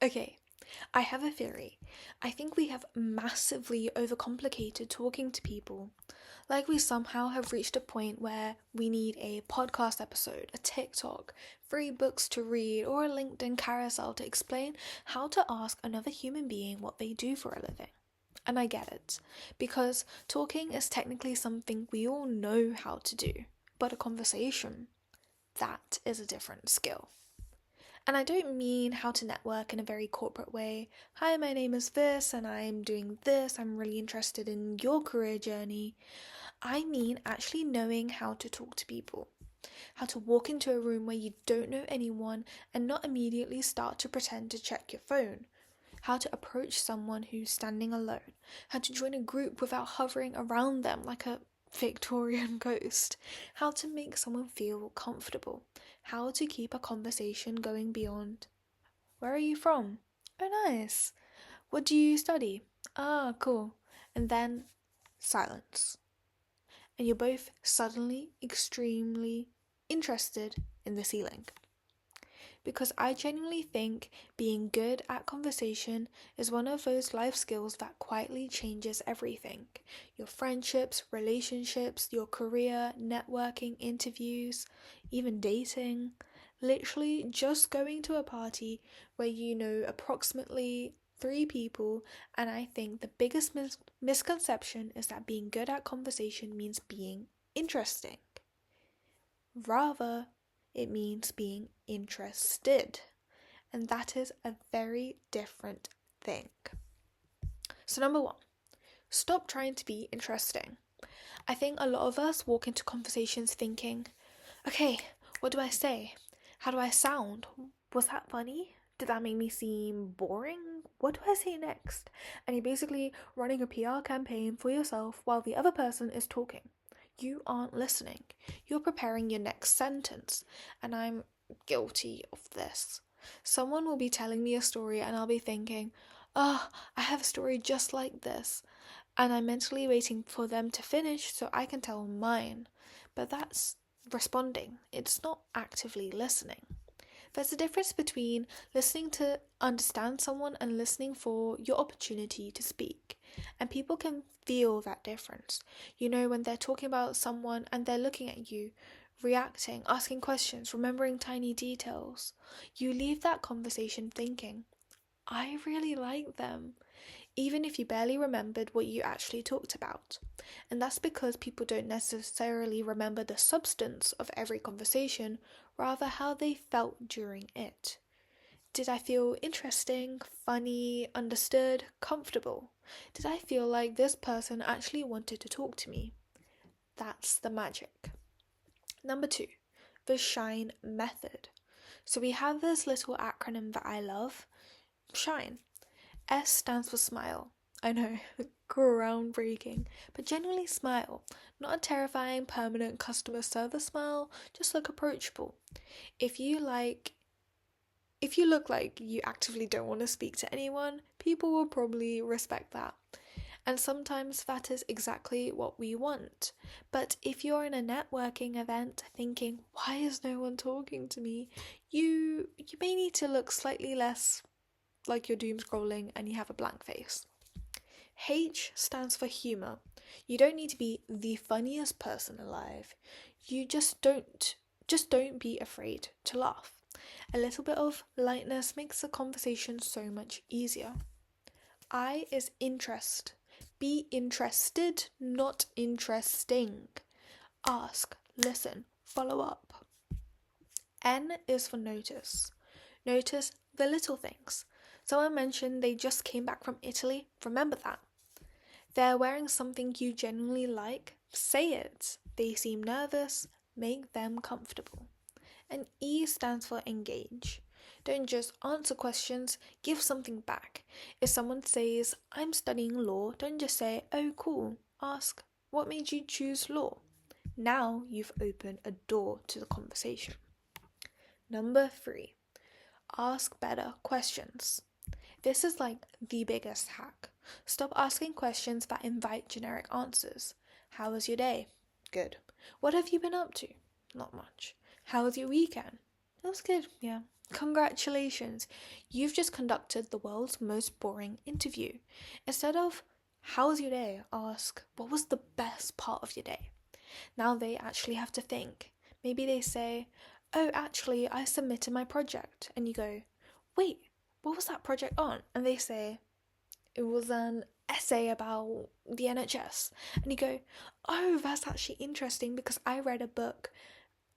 Okay, I have a theory. I think we have massively overcomplicated talking to people. Like we somehow have reached a point where we need a podcast episode, a TikTok, free books to read, or a LinkedIn carousel to explain how to ask another human being what they do for a living. And I get it, because talking is technically something we all know how to do, but a conversation, that is a different skill. And I don't mean how to network in a very corporate way. Hi, my name is this, and I'm doing this. I'm really interested in your career journey. I mean actually knowing how to talk to people. How to walk into a room where you don't know anyone and not immediately start to pretend to check your phone. How to approach someone who's standing alone. How to join a group without hovering around them like a Victorian ghost. How to make someone feel comfortable. How to keep a conversation going beyond, "Where are you from?" "Oh, nice. What do you study?" "Ah, cool." And then silence. And you're both suddenly extremely interested in the ceiling. Because I genuinely think being good at conversation is one of those life skills that quietly changes everything. Your friendships, relationships, your career, networking, interviews, even dating. Literally just going to a party where you know approximately 3 people, and I think the biggest misconception is that being good at conversation means being interesting. Rather, it means being interested, and that is a very different thing. So, number one, stop trying to be interesting. I think a lot of us walk into conversations thinking, okay, what do I say? How do I sound? Was that funny? Did that make me seem boring? What do I say next? And you're basically running a PR campaign for yourself while the other person is talking. You aren't listening. You're preparing your next sentence. And I'm guilty of this. Someone will be telling me a story and I'll be thinking, oh, I have a story just like this. And I'm mentally waiting for them to finish so I can tell mine. But that's responding. It's not actively listening. There's a difference between listening to understand someone and listening for your opportunity to speak. And people can feel that difference. You know, when they're talking about someone and they're looking at you, reacting, asking questions, remembering tiny details, you leave that conversation thinking, I really like them, even if you barely remembered what you actually talked about. And that's because people don't necessarily remember the substance of every conversation, rather how they felt during it. Did I feel interesting, funny, understood, comfortable? Did I feel like this person actually wanted to talk to me? That's the magic. Number two, the SHINE method. So we have this little acronym that I love, SHINE. S stands for smile. I know, groundbreaking, but genuinely smile. Not a terrifying, permanent customer service smile, just look approachable. If you look like you actively don't want to speak to anyone, people will probably respect that. And sometimes that is exactly what we want. But if you're in a networking event thinking, why is no one talking to me? You may need to look slightly less like you're doom scrolling and you have a blank face. H stands for humor. You don't need to be the funniest person alive. You just don't be afraid to laugh. A little bit of lightness makes the conversation so much easier. I is interest. Be interested, not interesting. Ask, listen, follow up. N is for notice. Notice the little things. Someone mentioned they just came back from Italy. Remember that. They're wearing something you genuinely like. Say it. They seem nervous. Make them comfortable. And E stands for engage. Don't just answer questions, give something back. If someone says, I'm studying law, don't just say, oh cool. Ask, what made you choose law? Now you've opened a door to the conversation. Number 3, ask better questions. This is like the biggest hack. Stop asking questions that invite generic answers. How was your day? Good. What have you been up to? Not much. How was your weekend? It was good, yeah. Congratulations, you've just conducted the world's most boring interview. Instead of, how was your day? Ask, what was the best part of your day? Now they actually have to think. Maybe they say, oh, actually, I submitted my project. And you go, wait, what was that project on? And they say, it was an essay about the NHS. And you go, oh, that's actually interesting because I read a book,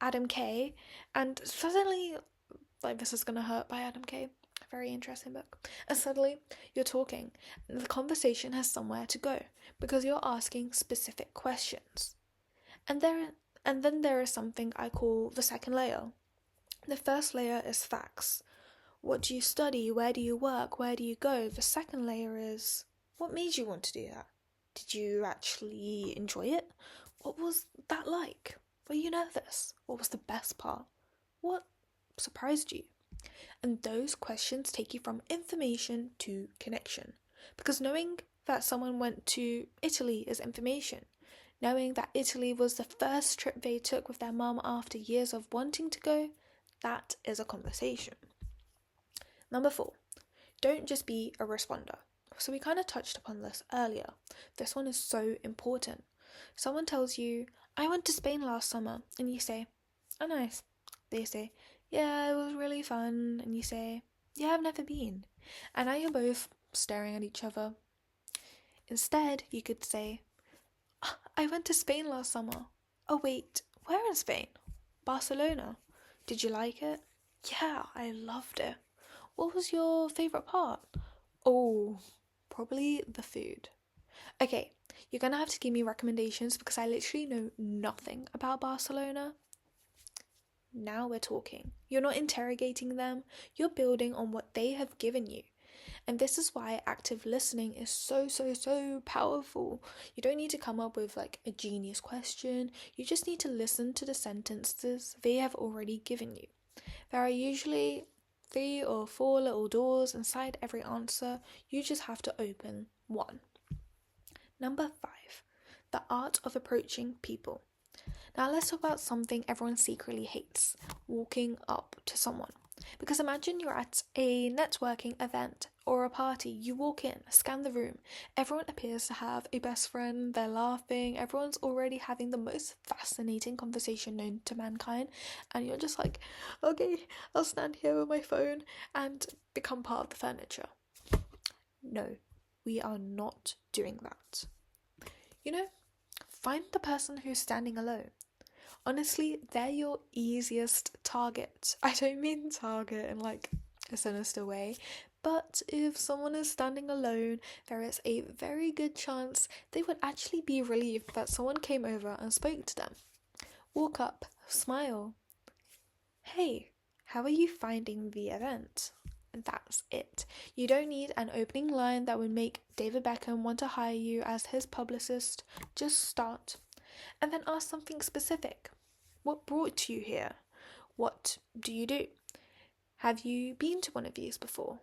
Adam Kay, and suddenly, like, this is gonna hurt by Adam Kay. Very interesting book. And suddenly you're talking, and the conversation has somewhere to go because you're asking specific questions. And then there is something I call the second layer. The first layer is facts. What do you study? Where do you work? Where do you go? The second layer is, what made you want to do that? Did you actually enjoy it? What was that like? Were you nervous? What was the best part? What surprised you? And those questions take you from information to connection. Because knowing that someone went to Italy is information. Knowing that Italy was the first trip they took with their mum after years of wanting to go, that is a conversation. Number 4, don't just be a responder. So we kind of touched upon this earlier. This one is so important. Someone tells you, I went to Spain last summer, and you say, oh nice. They say, yeah, it was really fun, and you say, yeah, I've never been. And now you're both staring at each other. Instead, you could say, I went to Spain last summer. Oh wait, where in Spain? Barcelona. Did you like it? Yeah, I loved it. What was your favourite part? Oh, probably the food. Okay, you're gonna have to give me recommendations because I literally know nothing about Barcelona. Now we're talking. You're not interrogating them, you're building on what they have given you. And this is why active listening is so powerful. You don't need to come up with like a genius question. You just need to listen to the sentences they have already given you. There are usually 3 or 4 little doors inside every answer. You just have to open one. Number 5, the art of approaching people. Now let's talk about something everyone secretly hates, walking up to someone. Because imagine you're at a networking event or a party, you walk in, scan the room, everyone appears to have a best friend, they're laughing, everyone's already having the most fascinating conversation known to mankind, and you're just like, okay, I'll stand here with my phone and become part of the furniture. No, we are not doing that. Find the person who's standing alone. Honestly, they're your easiest target. I don't mean target in like a sinister way, but if someone is standing alone, there is a very good chance they would actually be relieved that someone came over and spoke to them. Walk up, smile. Hey, how are you finding the event? And that's it. You don't need an opening line that would make David Beckham want to hire you as his publicist. Just start. And then ask something specific. What brought you here? What do you do? Have you been to one of these before?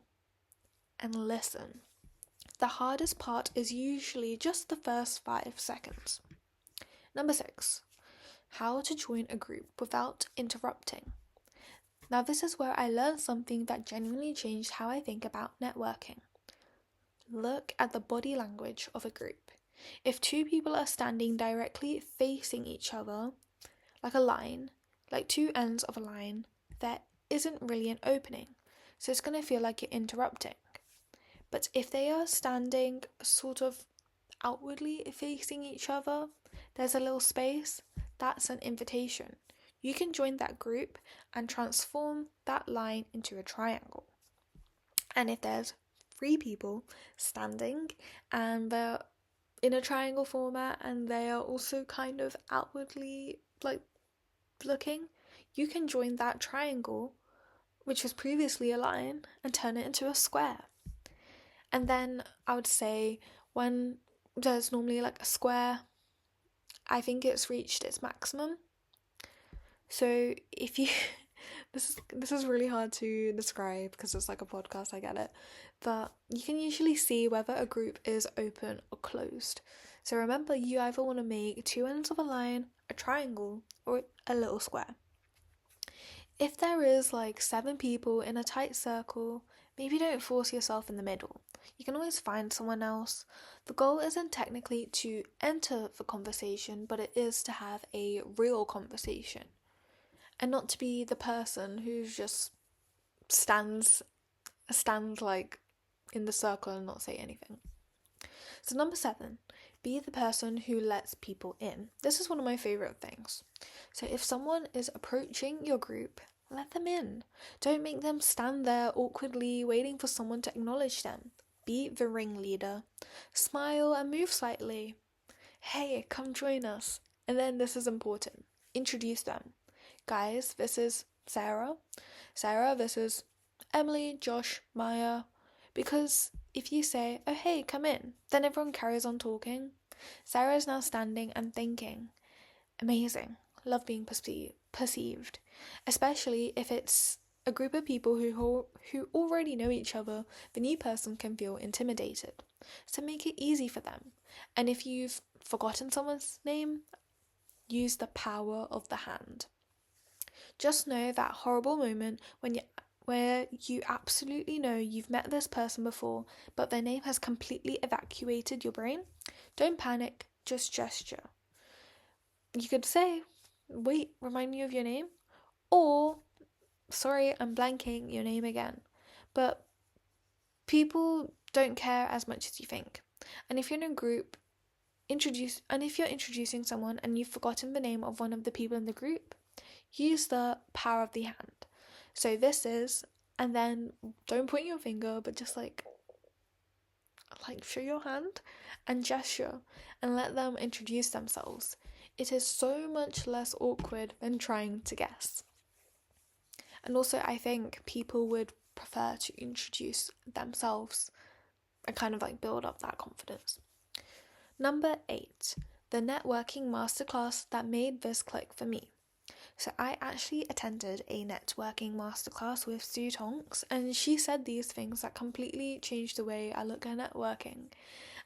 And listen. The hardest part is usually just the first 5 seconds. Number 6, how to join a group without interrupting. Now this is where I learned something that genuinely changed how I think about networking. Look at the body language of a group. If 2 people are standing directly facing each other, like a line, like 2 ends of a line, there isn't really an opening, so it's going to feel like you're interrupting. But if they are standing sort of outwardly facing each other, there's a little space, that's an invitation. You can join that group and transform that line into a triangle. And if there's 3 people standing and they're in a triangle format and they are also kind of outwardly like looking, you can join that triangle, which was previously a line, and turn it into a square. And then I would say when there's normally like a square, I think it's reached its maximum. So if you this is really hard to describe because it's like a podcast, I get it, but you can usually see whether a group is open or closed. So remember, you either want to make 2 ends of a line, a triangle, or a little square. If there is like 7 people in a tight circle, maybe don't force yourself in the middle. You can always find someone else. The goal isn't technically to enter the conversation, but it is to have a real conversation. And not to be the person who just stands like in the circle and not say anything. So number 7, be the person who lets people in. This is one of my favorite things. So if someone is approaching your group, let them in. Don't make them stand there awkwardly waiting for someone to acknowledge them. Be the ringleader. Smile and move slightly. Hey, come join us. And then this is important. Introduce them. Guys, this is Sarah. Sarah, this is Emily, Josh, Maya. Because if you say, oh hey, come in, then everyone carries on talking. Sarah is now standing and thinking, amazing, love being perceived. Especially if it's a group of people who already know each other, the new person can feel intimidated. So make it easy for them. And if you've forgotten someone's name, use the power of the hand. Just know that horrible moment where you absolutely know you've met this person before, but their name has completely evacuated your brain. Don't panic, just gesture. You could say, wait, remind me of your name, or sorry, I'm blanking your name again. But people don't care as much as you think. And if you're in a group, if you're introducing someone and you've forgotten the name of one of the people in the group, use the power of the hand. So this is, and then don't point your finger, but just like show your hand and gesture and let them introduce themselves. It is so much less awkward than trying to guess. And also I think people would prefer to introduce themselves and kind of like build up that confidence. Number 8, the networking masterclass that made this click for me. So I actually attended a networking masterclass with Sue Tonks, and she said these things that completely changed the way I look at networking.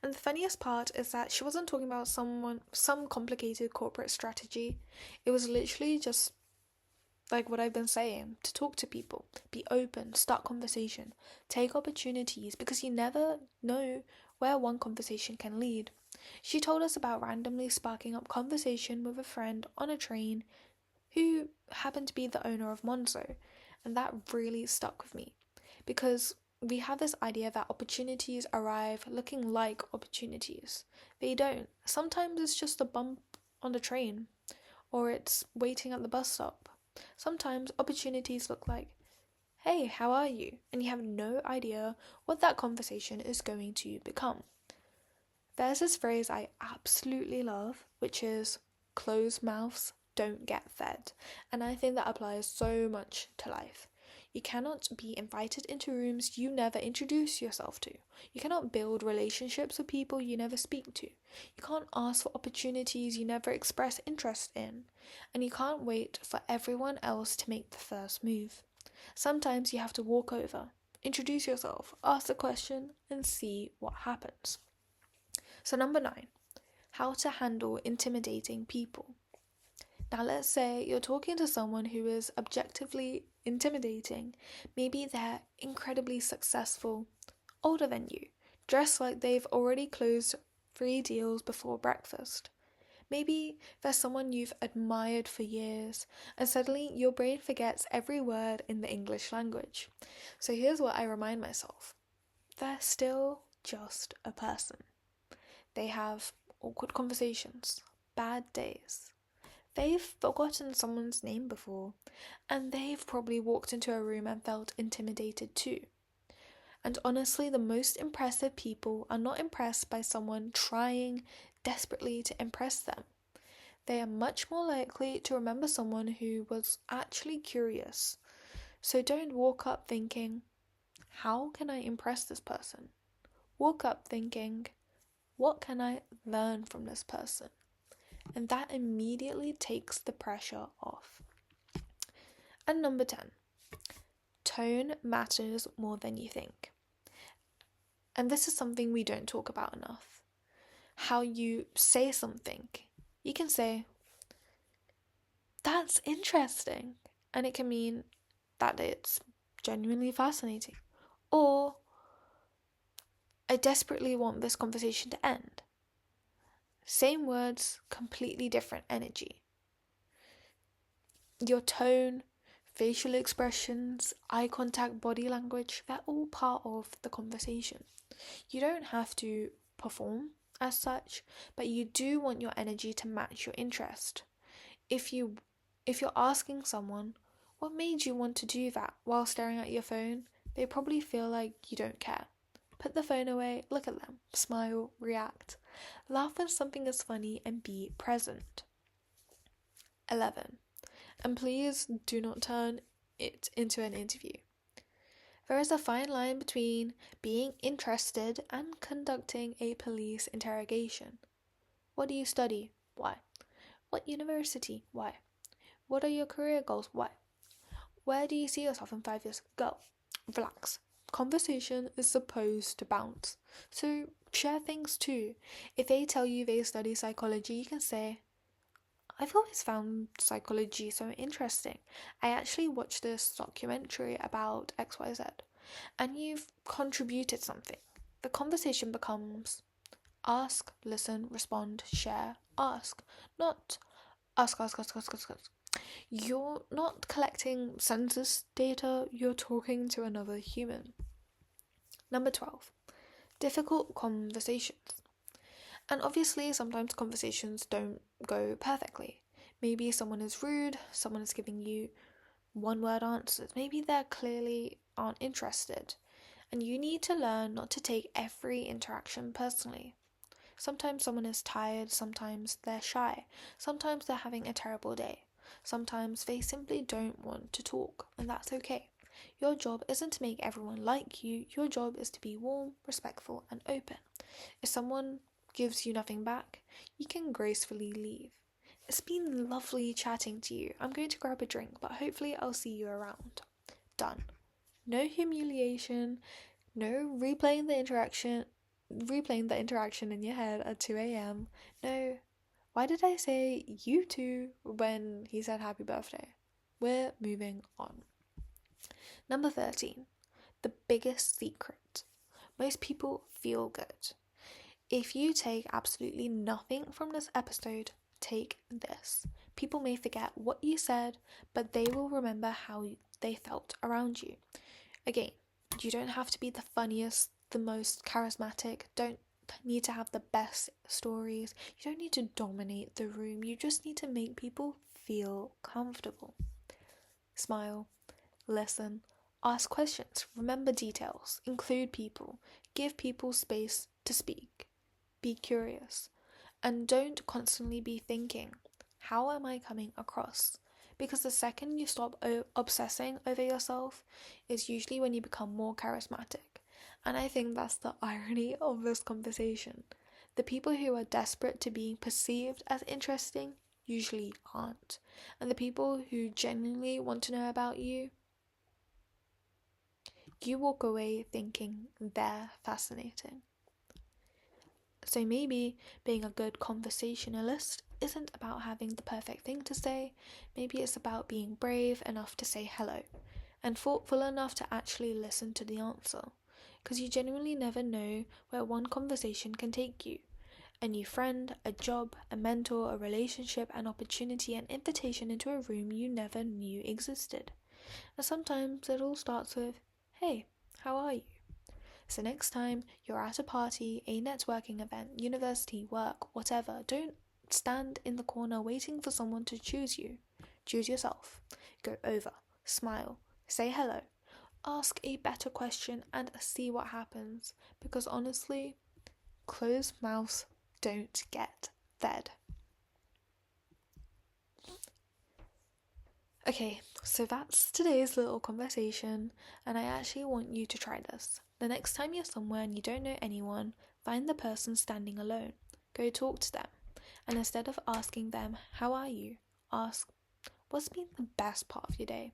And the funniest part is that she wasn't talking about some complicated corporate strategy. It was literally just like what I've been saying, to talk to people, be open, start conversation, take opportunities, because you never know where one conversation can lead. She told us about randomly sparking up conversation with a friend on a train who happened to be the owner of Monzo, and that really stuck with me, because we have this idea that opportunities arrive looking like opportunities. They don't. Sometimes it's just a bump on the train, or it's waiting at the bus stop. Sometimes opportunities look like, hey, how are you? And you have no idea what that conversation is going to become. There's this phrase I absolutely love, which is closed mouths don't get fed. And I think that applies so much to life. You cannot be invited into rooms you never introduce yourself to. You cannot build relationships with people you never speak to. You can't ask for opportunities you never express interest in. And you can't wait for everyone else to make the first move. Sometimes you have to walk over, introduce yourself, ask a question, and see what happens. So number 9, how to handle intimidating people. Now let's say you're talking to someone who is objectively intimidating. Maybe they're incredibly successful, older than you, dressed like they've already closed 3 deals before breakfast. Maybe there's someone you've admired for years, and suddenly your brain forgets every word in the English language. So here's what I remind myself. They're still just a person. They have awkward conversations, bad days. They've forgotten someone's name before, and they've probably walked into a room and felt intimidated too. And honestly, the most impressive people are not impressed by someone trying desperately to impress them. They are much more likely to remember someone who was actually curious. So don't walk up thinking, how can I impress this person? Walk up thinking, what can I learn from this person? And that immediately takes the pressure off. And number 10, tone matters more than you think. And this is something we don't talk about enough. How you say something. You can say, that's interesting. and it can mean that it's genuinely fascinating. Or, I desperately want this conversation to end. Same words, completely different energy. Your tone, facial expressions, eye contact, body language, they're all part of the conversation. You don't have to perform as such, but you do want your energy to match your interest. If you're asking someone, what made you want to do that while staring at your phone, they probably feel like you don't care. Put the phone away, look at them, smile, react. Laugh when something is funny and be present. 11. And please do not turn it into an interview. There is a fine line between being interested and conducting a police interrogation. What do you study? Why? What university? Why? What are your career goals? Why? Where do you see yourself in 5 years? Go. Relax. Conversation is supposed to bounce. So share things too. If they tell you they study psychology, you can say, I've always found psychology so interesting. I actually watched this documentary about XYZ, and you've contributed something. The conversation becomes ask, listen, respond, share, ask. Not ask. You're not collecting census data, you're talking to another human. Number 12. Difficult conversations. And obviously, sometimes conversations don't go perfectly. Maybe someone is rude, someone is giving you one-word answers. Maybe they clearly aren't interested. And you need to learn not to take every interaction personally. Sometimes someone is tired, sometimes they're shy, sometimes they're having a terrible day. Sometimes they simply don't want to talk, and that's okay. Your job isn't to make everyone like you, your job is to be warm, respectful, and open. If someone gives you nothing back, you can gracefully leave. It's been lovely chatting to you. I'm going to grab a drink, but hopefully I'll see you around. Done. No humiliation, no replaying the interaction in your head at 2 a.m. No, why did I say you two when he said happy birthday? We're moving on. Number 13. The biggest secret. Most people feel good. If you take absolutely nothing from this episode, take this. People may forget what you said, but they will remember how they felt around you. Again, you don't have to be the funniest, the most charismatic, don't need to have the best stories. You don't need to dominate the room. You just need to make people feel comfortable. Smile, listen, ask questions, remember details, include people, give people space to speak. Be curious, and don't constantly be thinking, how am I coming across? Because the second you stop obsessing over yourself is usually when you become more charismatic. And I think that's the irony of this conversation. The people who are desperate to be perceived as interesting usually aren't. And the people who genuinely want to know about you, you walk away thinking they're fascinating. So maybe being a good conversationalist isn't about having the perfect thing to say. Maybe it's about being brave enough to say hello and thoughtful enough to actually listen to the answer. Because you genuinely never know where one conversation can take you. A new friend, a job, a mentor, a relationship, an opportunity, an invitation into a room you never knew existed. And sometimes it all starts with, hey, how are you? So next time you're at a party, a networking event, university, work, whatever, don't stand in the corner waiting for someone to choose you. Choose yourself. Go over, smile, say hello, ask a better question and see what happens. Because honestly, closed mouths don't get fed. Okay, so that's today's little conversation, and I actually want you to try this. The next time you're somewhere and you don't know anyone, find the person standing alone. Go talk to them. And instead of asking them, how are you? Ask, what's been the best part of your day?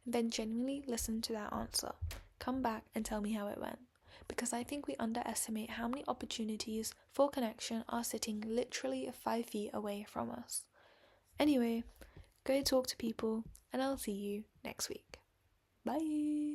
And then genuinely listen to that answer. Come back and tell me how it went. Because I think we underestimate how many opportunities for connection are sitting literally 5 feet away from us. Anyway, go talk to people, and I'll see you next week. Bye.